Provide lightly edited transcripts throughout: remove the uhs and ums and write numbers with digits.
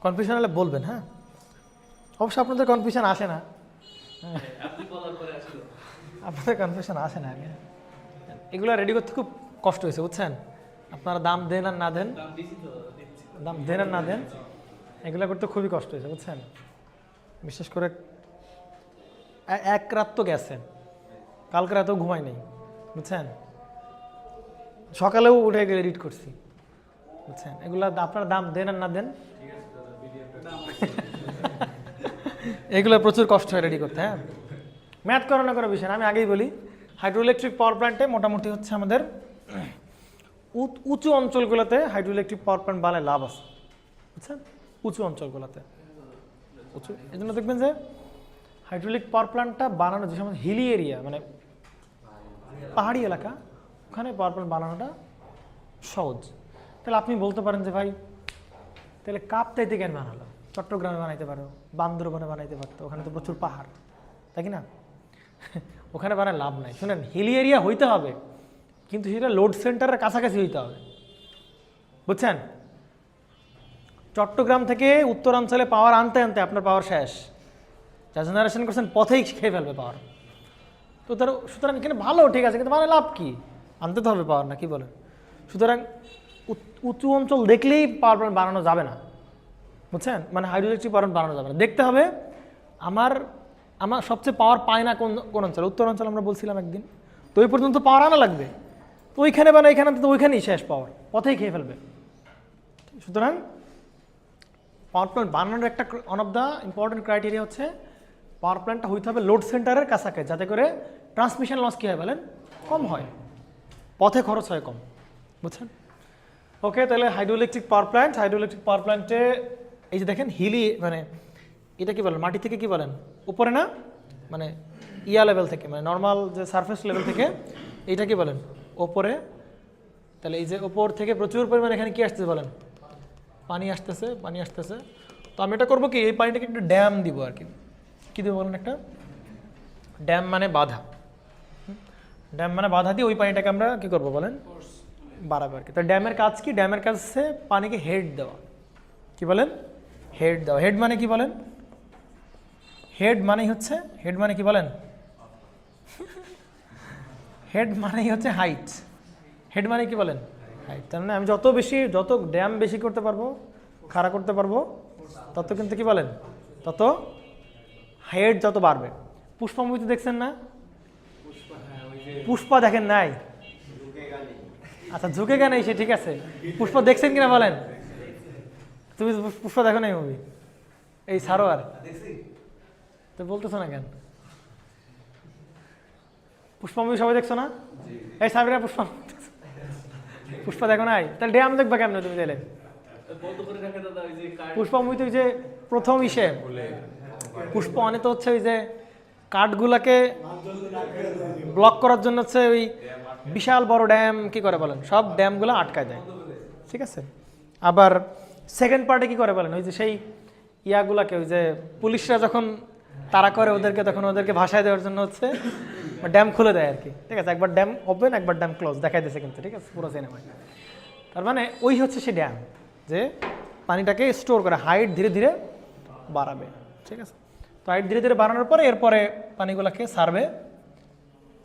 Confusion হলে বলবেন, হ্যাঁ। অবশ্য আপনাদের কনফিউশন আসে না, আপনাদের কনফিউশন আসে না। এগুলো রেডি করতে খুব কষ্ট হয়েছে, বুঝছেন। আপনারা দাম দেন আর না দেন, দাম দেন আর না দেন, এগুলো করতে খুবই কষ্ট হয়েছে, বুঝছেন। বিশেষ করে এক রাত তো গেছেন, কালকে রাতেও ঘুমাই নেই, বুঝছেন। সকালেও উঠে গেলে এডিট করছি, বুঝছেন। এগুলো আপনারা দাম দেন আর না দেন, এগুলো প্রচুর কষ্ট হয় রেডি করতে, হ্যাঁ। ম্যাথ করো না করার বিষয় না, আমি আগেই বলি হাইড্রো ইলেকট্রিক পাওয়ার প্ল্যান্টে মোটামুটি হচ্ছে আমাদের উঁচু অঞ্চলগুলোতে হাইড্রো ইলেকট্রিক পাওয়ার প্ল্যান্ট বানায় লাভ আছে, বুঝছেন। উঁচু অঞ্চলগুলোতে উঁচু, এই জন্য দেখবেন যে হাইড্রোলিক পাওয়ার প্ল্যান্টটা বানানো যে সময় হিলি এরিয়া, মানে পাহাড়ি এলাকা, ওখানে পাওয়ার প্ল্যান্ট বানানোটা সহজ। তাহলে আপনি বলতে পারেন যে ভাই তাহলে কাপ্তাইতে কেন বানালো, চট্টগ্রামে বানাইতে পারো, বান্দরবনে বানাইতে পারতো, ওখানে তো প্রচুর পাহাড়, তাই কি না। ওখানে বানায় লাভ নাই। শুনেন, হিলি এরিয়া হইতে হবে, কিন্তু সেটা লোড সেন্টারের কাছাকাছি হইতে হবে, বুঝছেন। চট্টগ্রাম থেকে উত্তরাঞ্চলে পাওয়ার আনতে আনতে আপনার পাওয়ার শেষ, যা জেনারেশন করছেন পথেই খেয়ে ফেলবে পাওয়ার। তো তার সুতরাং এখানে ভালো, ঠিক আছে, কিন্তু মানে লাভ কি, আনতে তো হবে পাওয়ার, না কি বলেন। সুতরাং উঁচু অঞ্চল দেখলেই পাওয়ার প্ল্যান্ট বানানো যাবে না, বুঝছেন। মানে হাইড্রো ইলেকট্রিক পাওয়ার প্ল্যান্ট বানানো যাবে না, দেখতে হবে আমার সবচেয়ে পাওয়ার পায় না কোন অঞ্চল, উত্তর অঞ্চল আমরা বলছিলাম একদিন। তো ওই পর্যন্ত পাওয়ার আনা লাগবে, তো ওইখানে বানা, এখানে তো ওইখানেই শেষ পাওয়ার, পথেই খেয়ে ফেলবে। সুতরাং পাওয়ার প্ল্যান্ট বানানোর একটা one of the important criteria হচ্ছে পাওয়ার প্ল্যান্টটা হইতে হবে লোড সেন্টারের কাছাকাছি, যাতে করে ট্রান্সমিশন লস কী হয় বলেন, কম হয়, পথে খরচ হয় কম, বুঝছেন। ওকে, তাহলে হাইড্রো ইলেকট্রিক পাওয়ার প্ল্যান্টে এই যে দেখেন হিলি, মানে এটা কি বলেন, মাটি থেকে কি বলেন, উপরে না, মানে ইয়া লেভেল থেকে, মানে নর্মাল যে সারফেস লেভেল থেকে, এইটা কি বলেন, ওপরে। তাহলে এই যে ওপর থেকে প্রচুর পরিমাণে এখানে কি আসতেছে বলেন, পানি আসতেছে। তো আমি এটা করবো কি, এই পানিটাকে একটু ড্যাম দিব আর কি। কী দেবো বলেন, একটা ড্যাম মানে বাধা, ড্যাম মানে বাধা দিয়ে ওই পানিটাকে আমরা কী করবো বলেন, বাড়াবো আর কি। তো ড্যামের কাজ কি, ড্যামের কাজ হচ্ছে পানিকে হেড দেওয়া, কি বলেন, হেড দেওয়া। হেড মানে কি বলেন, হেড মানেই কি বলেন, হেড মানেই হচ্ছে হাইট। হেড মানে কি বলেন, হাইট। তার মানে আমি যত ড্যাম বেশি করতে পারবো, খাড়া করতে পারবো, তত কিন্তু কি বলেন, তত হেড যত বাড়বে। পুষ্পা মুভিতে দেখছেন না, পুষ্পা দেখেন নাই, আচ্ছা ঝুঁকে কেন সে, ঠিক আছে, পুষ্পা দেখছেন কিনা বলেন, তুমি পুষ্পা দেখো না এই মুভি, এই সারোয়ার, তো বলতেছো না কেন, পুষ্পা মুভি সবাই দেখছো না, এই সাবিরা পুষ্পা দেখো নাই, তাহলে ড্যাম দেখবা কেমন তুমি, তাহলে পুষ্পা মুভিতে যে প্রথম পুষ্পা অনেক তো হচ্ছে ওই যে কাঠগুলাকে ব্লক করার জন্য হচ্ছে ওই বিশাল বড় ড্যাম কি করে বলেন, সব ড্যামগুলো আটকায় দেয়, ঠিক আছে। আবার সেকেন্ড পার্টে কি করে বলেন, ওই যে সেই ইয়াগুলাকে, ওই যে পুলিশরা যখন তারা করে ওদেরকে, তখন ওদেরকে ভাষায় দেওয়ার জন্য হচ্ছে ড্যাম খুলে দেয় আর কি, ঠিক আছে। একবার ড্যাম ওপেন, একবার ড্যাম ক্লোজ দেখাই দিয়েছে কিন্তু, ঠিক আছে, পুরো সিনেমায়। তার মানে ওই হচ্ছে সেই ড্যাম, যে পানিটাকে স্টোর করে হাইট ধীরে ধীরে বাড়াবে, ঠিক আছে। তো হাইট ধীরে ধীরে বাড়ানোর পরে এরপরে পানিগুলোকে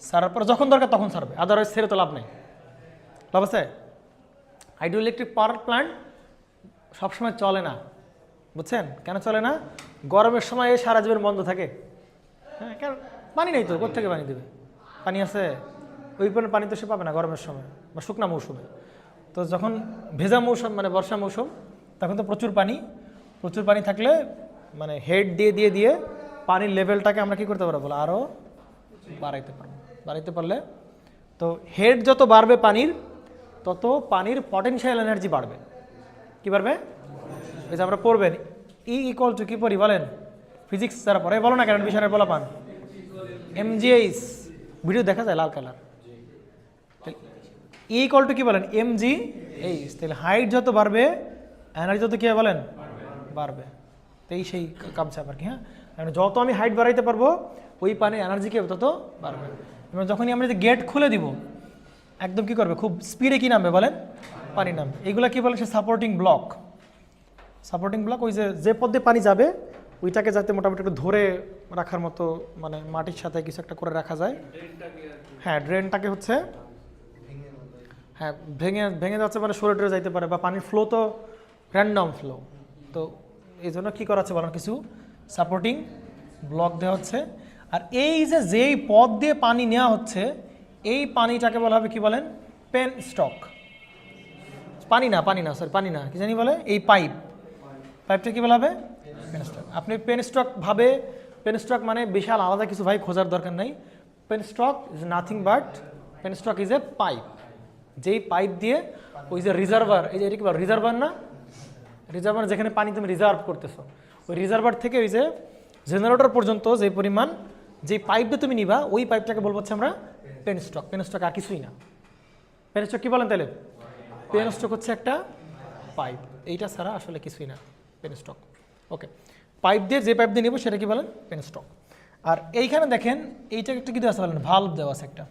সারার পরে যখন দরকার তখন সারবে, আদারওয়াইজ ছেড়ে তো লাভ নেই, লাভ আছে। হাইড্রো ইলেকট্রিক পাওয়ার প্ল্যান্ট সবসময় চলে না, বুঝছেন, কেন চলে না, গরমের সময় সারা জীবন বন্ধ থাকে, হ্যাঁ, কেন, পানি নেই তো, কোথা থেকে পানি দেবে, পানি আছে, ওই পানি তো সে পাবে না গরমের সময় বা শুকনা মৌসুমে। তো যখন ভেজা মৌসুম, মানে বর্ষা মৌসুম, তখন তো প্রচুর পানি থাকলে মানে হেড দিয়ে পানির লেভেলটাকে আমরা কী করতে পারবো, আরও বাড়াইতে পারলে, তো হেড যত বাড়বে পানির, তত পানির পটেনশিয়াল এনার্জি বাড়বে। কি বাড়বে, এই যে আমরা পড়বেন ই ইকুয়াল টু কি পড়ি বলেন, ফিজিক্স যারা পড়ে বলো না কেন, বিষয়ের বলা পান mgh, ভিডিও দেখা যায় লাল কালার, ই ইকুয়াল টু কি বলেন, mgh। তাহলে হাইট যত বাড়বে এনার্জি তত কি বলেন, বাড়বে। তো এই সেই কামচাপ আর কি, হ্যাঁ, যত আমি হাইট বাড়াইতে পারবো ওই পানির এনার্জি কি তত বাড়বে। এবং যখনই আমরা যদি গেট খুলে দিব, একদম কি করবে, খুব স্পিডে কি নামবে বলেন, পানি নামবে। এইগুলা কি বলে, সে সাপোর্টিং ব্লক, সাপোর্টিং ব্লক ওই যে পথ দিয়ে পানি যাবে ওইটাকে যাতে মোটামুটি একটু ধরে রাখার মতো মানে মাটির সাথে কিছু একটা করে রাখা যায়। হ্যাঁ, ড্রেনটাকে হচ্ছে হ্যাঁ ভেঙে ভেঙে যাচ্ছে, মানে সরে টরে যাইতে পারে, বা পানির ফ্লো তো র্যান্ডম ফ্লো, তো এই জন্য কী করা হচ্ছে বলেন, কিছু সাপোর্টিং ব্লক দেওয়া হচ্ছে। আর এই যেই পথ দিয়ে পানি নেওয়া হচ্ছে এই পানিটাকে বলা হবে কি বলেন, পেন স্টক। পানি না সরি, পানি না, কি জানি বলে, এই পাইপটা কি বলা হবে, পেন স্টক। আপনি পেন স্টক ভাবে, পেন স্টক মানে বিশাল আলাদা কিছু ভাই খোঁজার দরকার নেই। Penstock is nothing but, penstock is a pipe, যেই পাইপ দিয়ে ওই যে রিজার্ভার, এই যে এটা কি বল, রিজার্ভার না, রিজার্ভার যেখানে পানি তুমি রিজার্ভ করতেছো, ওই রিজার্ভার থেকে ওই যে জেনারেটর পর্যন্ত যে পরিমাণ যে পাইপ দিয়ে তুমি নিবা ওই পাইপটাকে বলবো হচ্ছে আমরা পেন স্টক। পেন স্টক আর কিছুই না। পেন স্টক কি বলেন তাহলে, পেন স্টক হচ্ছে একটা পাইপ, এইটা ছাড়া আসলে কিছুই না পেন স্টক। ওকে, পাইপ দিয়ে যে পাইপ দিয়ে নেবো সেটা কি বলেন, পেন স্টক। আর এইখানে দেখেন এইটা একটা কি দেওয়া আছে বলেন, ভাল্ব দেওয়া আছে একটা,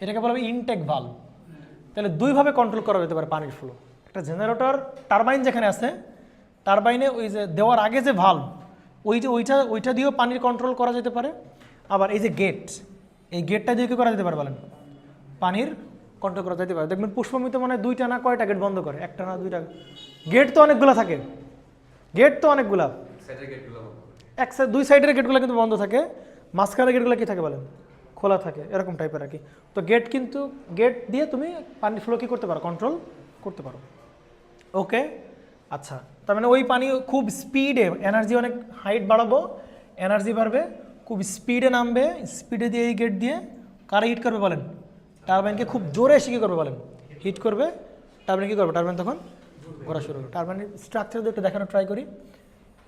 এটাকে বলা হবে ইনটেক ভাল্ব। তাহলে দুইভাবে কন্ট্রোল করা যেতে পারে পানির ফ্লো। একটা জেনারেটর টারবাইন যেখানে আছে, টারবাইনে ওই যে দেওয়ার আগে যে ভাল্ব ওইটা দিয়েও পানির কন্ট্রোল করা যেতে পারে। আবার এই যে গেট, এই গেটটা দিয়ে কী করা যেতে পারে বলেন, পানির কন্ট্রোল করা যেতে পারে। দেখবেন পুষ্পমিতে মনে হয় 2টা না কয়টা গেট বন্ধ করে, 1টা না 2টা, গেট তো অনেকগুলো থাকে, গেট তো অনেকগুলা, দুই সাইডের গেটগুলো কিন্তু বন্ধ থাকে, মাঝখানের গেটগুলো কি থাকে বলেন, খোলা থাকে, এরকম টাইপের আর কি। তো গেট কিন্তু গেট দিয়ে তুমি পানির ফ্লো কী করতে পারো, কন্ট্রোল করতে পারো। ওকে, আচ্ছা, তার মানে ওই পানি খুব স্পিডে, এনার্জি অনেক হাইট বাড়াবো, এনার্জি বাড়বে, খুব স্পিডে নামবে, স্পিডে দিয়ে এই গেট দিয়ে কারা হিট করবে বলেন, টারবাইনকে খুব জোরে এসে কী করবে বলেন, হিট করবে। টারবাইন কী করবে, টারবাইন তখন ঘোরা শুরু করবে। টারবাইনের স্ট্রাকচার দিয়ে একটু দেখানো ট্রাই করি,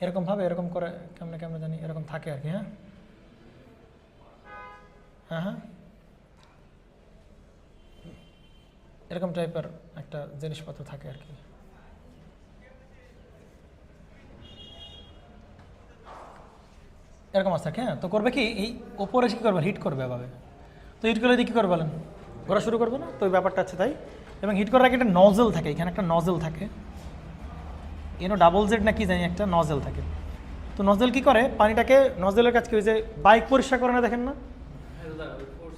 এরকমভাবে এরকম করে কেমনে কেমনে জানি এরকম থাকে আর কি। হ্যাঁ হ্যাঁ হ্যাঁ, এরকম টাইপের একটা জিনিসপত্র থাকে আর কি। এরকম আছে, হ্যাঁ। তো করবে কি, এই ওপরে কী করবে, হিট করবে এভাবে। তো হিট করলে দিয়ে কী করবে বলেন, ঘোরা শুরু করবে না। তো ওই ব্যাপারটা আছে তাই। এবং হিট করার আগে একটা নজল থাকে, এখানে একটা নজল থাকে, ডাবল জেড না কি জানি একটা নজল থাকে। তো নজল কি করে, পানিটাকে, নজলের কাজ কি, ওই যে বাইক পরিষ্কার করে না, দেখেন না,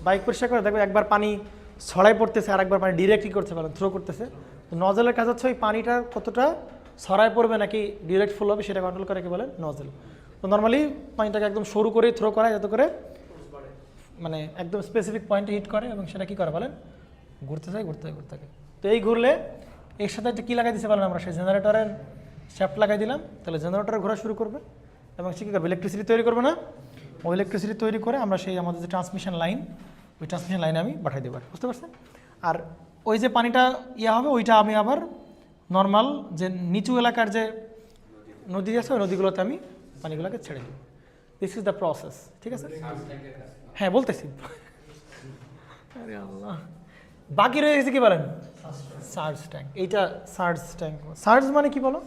বাইক পরিষ্কার করে দেখবে একবার পানি ছড়াই পড়তেছে আর একবার পানি ডিরেক্ট কী করতে পারেন, থ্রো করতেছে। তো নজলের কাজ হচ্ছে ওই পানিটা কতটা ছড়াই পড়বে নাকি ডিরেক্ট ফুল হবে সেটা কন্ট্রোল করে কি বলেন, নজল। তো নর্মালি পানিটাকে একদম সরু করে থ্রো করায় যাতে করে মানে একদম স্পেসিফিক পয়েন্টে হিট করে, এবং সেটা কী করে বলেন, ঘুরতে থাকে। তো এই ঘুরলে এর সাথে একটা কী লাগাই দিতে পারেন আমরা, সেই জেনারেটরের শ্যাফট লাগাই দিলাম, তাহলে জেনারেটর ঘোরা শুরু করবে এবং সে কী করবে, ইলেকট্রিসিটি তৈরি করবে না। ওই ইলেকট্রিসিটি তৈরি করে আমরা সেই আমাদের যে ট্রান্সমিশন লাইন, ওই ট্রান্সমিশন লাইনে আমি পাঠিয়ে দেবো, বুঝতে পারছেন। আর ওই যে পানিটা হবে ওইটা আমি আবার নর্মাল যে নিচু এলাকার যে নদী আছে ওই নদীগুলোতে আমি পানিগুলোকে ছেড়ে দিই। দিস ইজ দ্য প্রসেস, ঠিক আছে। হ্যাঁ বলতেছি, আরে আল্লাহ, বাকি রয়ে গেছে কি বলেন, সার্জ ট্যাঙ্ক। এইটা সার্জ ট্যাঙ্ক, সার্জ মানে কি বলো,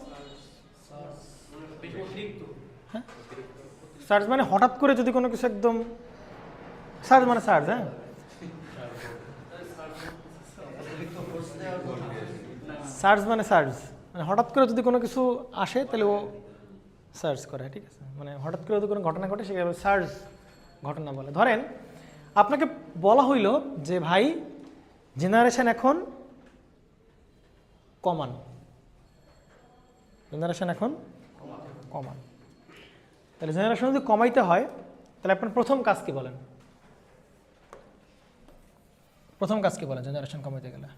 হ্যাঁ সার্জ মানে হঠাৎ করে যদি কোনো কিছু একদম, সার্জ মানে সার্জ, হ্যাঁ সার্জ মানে হঠাৎ করে যদি কোনো কিছু আসে তাহলে ও সার্জ করে, ঠিক আছে। মানে হঠাৎ করে যদি কোনো ঘটনা ঘটে সেখানে সার্জ ঘটনা বলে। ধরেন আপনাকে বলা হইল যে ভাই জেনারেশন এখন কমান, তাহলে জেনারেশন যদি কমাইতে হয় তাহলে আপনার প্রথম কাজ কি বলেন, জেনারেশন কমাইতে গেলে?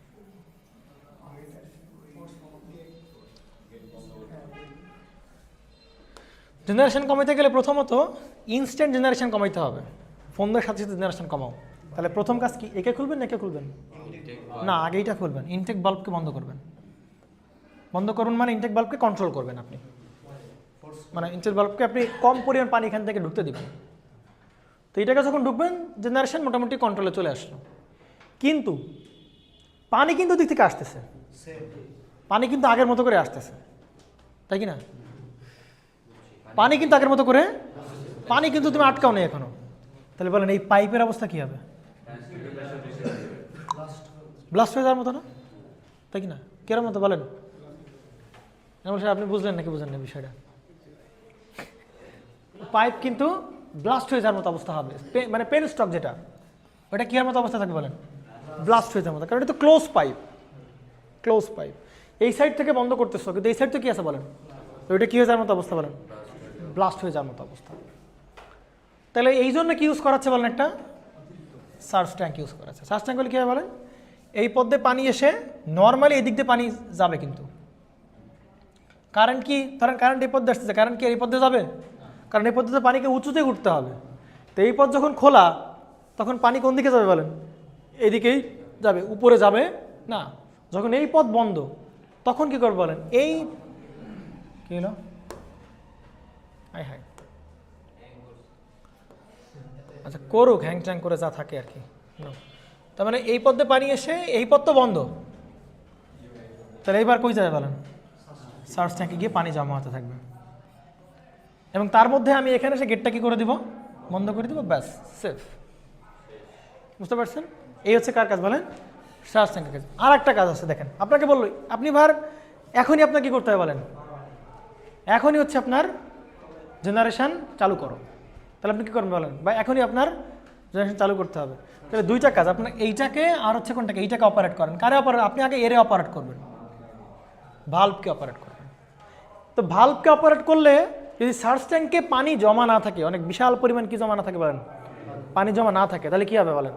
জেনারেশন কমাইতে গেলে প্রথমত ইনস্ট্যান্ট জেনারেশন কমাইতে হবে, ফোনের সাথে সাথে জেনারেশন কমাও। তাহলে প্রথম কাজ কি, একে খুলবেন না একে খুলবেন, না আগে এইটা খুলবেন, ইনটেক বাল্বকে বন্ধ করবেন। মানে ইনটেক বাল্বকে কন্ট্রোল করবেন আপনি, মানে ইনটেক বাল্বকে আপনি কম পরিমাণ পানি এখান থেকে ঢুকতে দিবেন। তো এইটাকে যখন ঢুকবেন জেনারেশন মোটামুটি কন্ট্রোলে চলে আসলো। কিন্তু পানি কিন্তু দিক থেকে আসতেছে, পানি কিন্তু আগের মতো করে আসতেছে, তাই কি না? পানি কিন্তু আগের মতো করে, পানি কিন্তু তুমি আটকাও নেই এখনো। তাহলে বলেন এই পাইপের অবস্থা কি হবে, ব্লাস্ট হয়ে যাওয়ার মতো না, তাই কি না? কেরম মতো বলেন, আপনি বুঝলেন নাকি বুঝলেন না বিষয়টা? পাইপ কিন্তু ব্লাস্ট হয়ে যাওয়ার মতো অবস্থা হবে, মানে পেন স্টক যেটা, ওটা কি হওয়ার মতো অবস্থা থাকবে বলেন? ব্লাস্ট হয়ে যাওয়ার মতো, কারণ এটা তো ক্লোজ পাইপ। ক্লোজ পাইপ এই সাইড থেকে বন্ধ করতেছো, কিন্তু এই সাইড তো কি আছে বলেন? ওইটা কি হয়ে যাওয়ার মতো অবস্থা বলেন? ব্লাস্ট হয়ে যাওয়ার মতো অবস্থা। তাহলে এই জন্য কি ইউজ করাচ্ছে বলেন? একটা সার্চ ট্যাঙ্ক ইউজ করাচ্ছে। সার্চ ট্যাঙ্ক হলে কী হবে বলেন? এই পথে পানি এসে নর্মালি এই দিক দিয়ে পানি যাবে, কিন্তু কারেন্ট কি, ধরেন কারেন্ট এই পথে আসতেছে, কারেন্ট কি এই পথে যাবে? কারণ এই পদ্ধতিতে পানিকে উঁচুতে উঠতে হবে। তো এই পথ যখন খোলা, তখন পানি কোন দিকে যাবে বলেন? এদিকেই যাবে, উপরে যাবে না। যখন এই পথ বন্ধ, তখন কি করবে বলেন? এই কি হলো, হাই হাই, আচ্ছা করুক, হ্যাং ট্যাং করে যা থাকে আর কি। তার মানে এই পথে পানি এসে এই পথ তো বন্ধ, তাহলে এইবার কই যাবে বলেন? সার্চ ট্যাঙ্কে গিয়ে পানি জমা হতে থাকবে, এবং তার মধ্যে আমি এখানে এসে গেটটা কি করে দিব? বন্ধ করে দিব, ব্যাস সেফ। বুঝতে পারছেন? এই হচ্ছে কার কাজ বলেন? সার্চ ট্যাঙ্কের কাজ। আর একটা কাজ আছে দেখেন, আপনাকে বললো আপনি এখনই আপনাকে কি করতে হবে বলেন? এখনই হচ্ছে আপনার জেনারেশন চালু করো। তাহলে আপনি কী করবেন বলেন? বা এখনই আপনার জেনারেশন চালু করতে হবে। তাহলে দুইটা কাজ, আপনার এইটাকে আর হচ্ছে কোনটাকে, এইটাকে অপারেট করেন। কারে অপারেট? আপনি আগে এরে অপারেট করবেন, ভাল্বকে অপারেট করবেন। তো ভাল্বকে অপারেট করলে যদি সার্চ ট্যাঙ্কে পানি জমা না থাকে, অনেক বিশাল পরিমাণ কি জমা না থাকে বলেন? পানি জমা না থাকে, তাহলে কি হবে বলেন?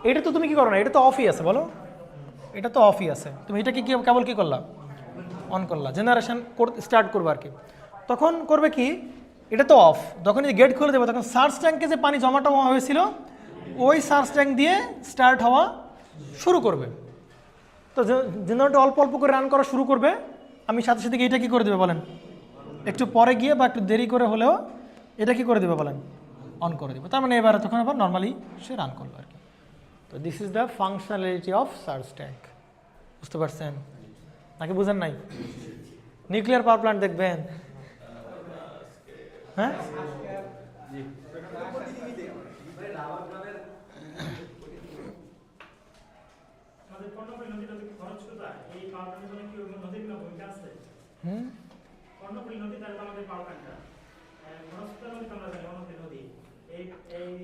এটা তো তুমি কি করো না, এটা তো অফই আছে, বলো এটা তো অফই আছে, তুমি এটাকে কি কেবল কি করলা? অন করলা, জেনারেশন স্টার্ট করবো আর কি। তখন করবে কি, এটা তো অফ, যখন এই গেট খুলে দেবে তখন সার্চ ট্যাঙ্কে যে পানি জমাটা হয়েছিল ওই সার্চ ট্যাঙ্ক দিয়ে স্টার্ট হওয়া শুরু করবে। তো জেনারেটর অল্প অল্প করে রান করা শুরু করবে, আমি সাথে সাথে এটা কি করে দেবে বলেন? একটু পরে গিয়ে বা একটু দেরি করে হলেও এটা কি করে দেবে বলেন? অন করে দেবে। তার মানে এবারে তখন আবার নর্মালি সে রান করবে আর কি। তো this is the functionality of search tank. বুঝতে পারছেন নাকি বুঝেন নাই? নিউক্লিয়ার পাওয়ার প্ল্যান্ট দেখবেন, হ্যাঁ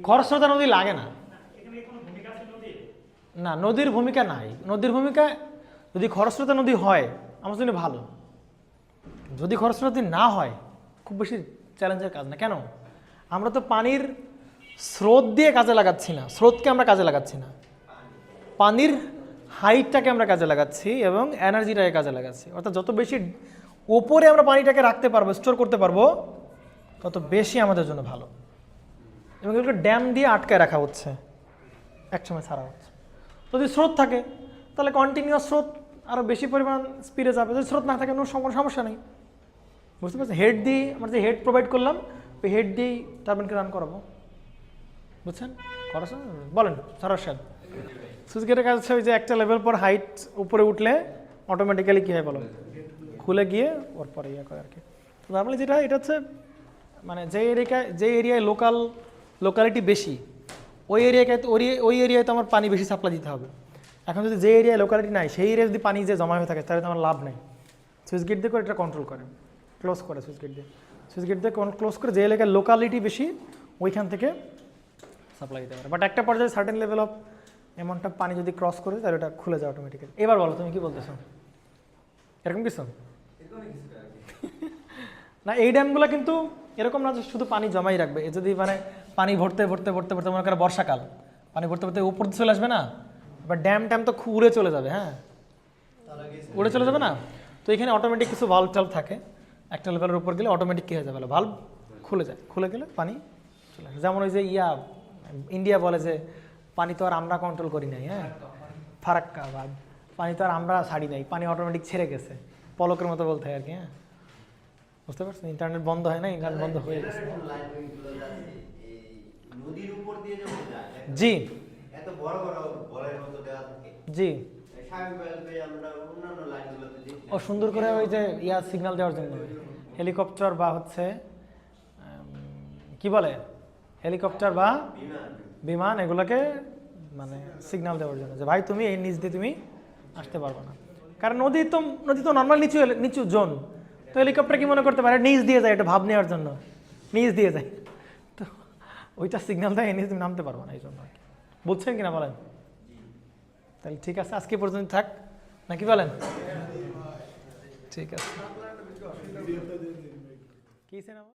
খরস্রোতা নদী লাগে না, না নদীর ভূমিকা নাই। নদীর ভূমিকা যদি খরস্রোতা নদী হয় আমার জন্য ভালো, যদি খরস্রোতা নদী না হয় খুব বেশি চ্যালেঞ্জের কাজ না। কেন? আমরা তো পানির স্রোত দিয়ে কাজে লাগাচ্ছি না, স্রোতকে আমরা কাজে লাগাচ্ছি না, পানির হাইটটাকে আমরা কাজে লাগাচ্ছি এবং এনার্জিটাকে কাজে লাগাচ্ছি। অর্থাৎ যত বেশি ওপরে আমরা পানিটাকে রাখতে পারবো, স্টোর করতে পারবো, তত বেশি আমাদের জন্য ভালো। এবং এগুলো ড্যাম দিয়ে আটকায় রাখা হচ্ছে, একসময় ছাড়া হচ্ছে। যদি স্রোত থাকে তাহলে কন্টিনিউয়াস স্রোত আরও বেশি পরিমাণ স্পিডে যাবে। যদি স্রোত না থাকে কোনো সমস্যা নেই। বুঝতে পারছি? হেড দিয়ে আমরা যে হেড প্রোভাইড করলাম, ওই হেড দিয়েই টারবাইনকে রান করাবো। বুঝছেন? বলেন সারার সাহেব। সুইচ গেটের কাজ হচ্ছে ওই যে একটা লেভেল পর হাইট উপরে উঠলে অটোমেটিক্যালি কী হয় বলো? খুলে গিয়ে ওর পরে ইয়ে করে আর কি। তো নর্মালি যেটা এটা হচ্ছে মানে যে এরিয়ায় লোকালিটি বেশি, ওই এরিয়ায় তো আমার পানি বেশি সাপ্লাই দিতে হবে। এখন যদি যে এরিয়ায় লোকালিটি নাই সেই এরিয়ায় যদি পানি যে জমা হয়ে থাকে তাহলে তো আমার লাভ নেই। সুইচ গেট দিয়ে করে এটা কন্ট্রোল করে, ক্লোজ করে সুইচ গেট দিয়ে ক্লোজ করে, যে এলাকায় লোকালিটি বেশি ওইখান থেকে সাপ্লাই দিতে পারে। বাট একটা পর্যায়ে certain level of amount of পানি যদি ক্রস করে তাহলে ওটা খুলে যায় অটোমেটিক্যালি। এবার বলো তুমি কি বলতেছো? এরকম কিছু না, এই ড্যামগুলো কিন্তু এরকম না যে শুধু পানি জমাই রাখবে। এ যদি মানে পানি ভরতে মনে করে বর্ষাকাল পানি ভরতে উপর দিয়ে চলে আসবে না, এবার ড্যাম তো উড়ে চলে যাবে। হ্যাঁ, উড়ে চলে যাবে না। তো এখানে অটোমেটিক কিছু ভাল্ব টাল্ব থাকে, একটা লেভেলের উপর গেলে অটোমেটিক কী হয়ে যাবে, ভাল্ব খুলে যায়, খুলে গেলে পানি চলে আসে। যেমন ওই যে ইন্ডিয়া বলে যে পানি তো আর আমরা কন্ট্রোল করি নাই, হ্যাঁ ফারাক্কা বা পানি তো আর আমরা ছাড়ি নাই, পানি অটোমেটিক ছেড়ে গেছে, পলকের মতো বলতে হয় আর কি। হ্যাঁ, বুঝতে পারছেন? ইন্টারনেট বন্ধ হয় না, ইন্টারনেট বন্ধ হয়ে গেছে। জি জি, ও সুন্দর করে ওই যে সিগন্যাল দেওয়ার জন্য হেলিকপ্টার বা হচ্ছে কি বলে হেলিকপ্টার বা বিমান এগুলোকে মানে সিগন্যাল দেওয়ার জন্য যে ভাই তুমি এই নিচ দিয়ে তুমি আসতে পারবে না। কারণ নদী তো নর্মাল নিচু জোন, তো হেলিকপ্টার কি মনে করতে পারে নিচ দিয়ে যায় এটা ভাব নেওয়ার জন্য, নিচ দিয়ে যায়, তো ওইটা সিগন্যাল দেয় নিচ তুমি নামতে পারবো না, এই জন্য আর কি। বুঝছেন কিনা বলেন? তাহলে ঠিক আছে, আজকে পর্যন্ত থাক নাকি বলেন? ঠিক আছে, কি সিনেমা?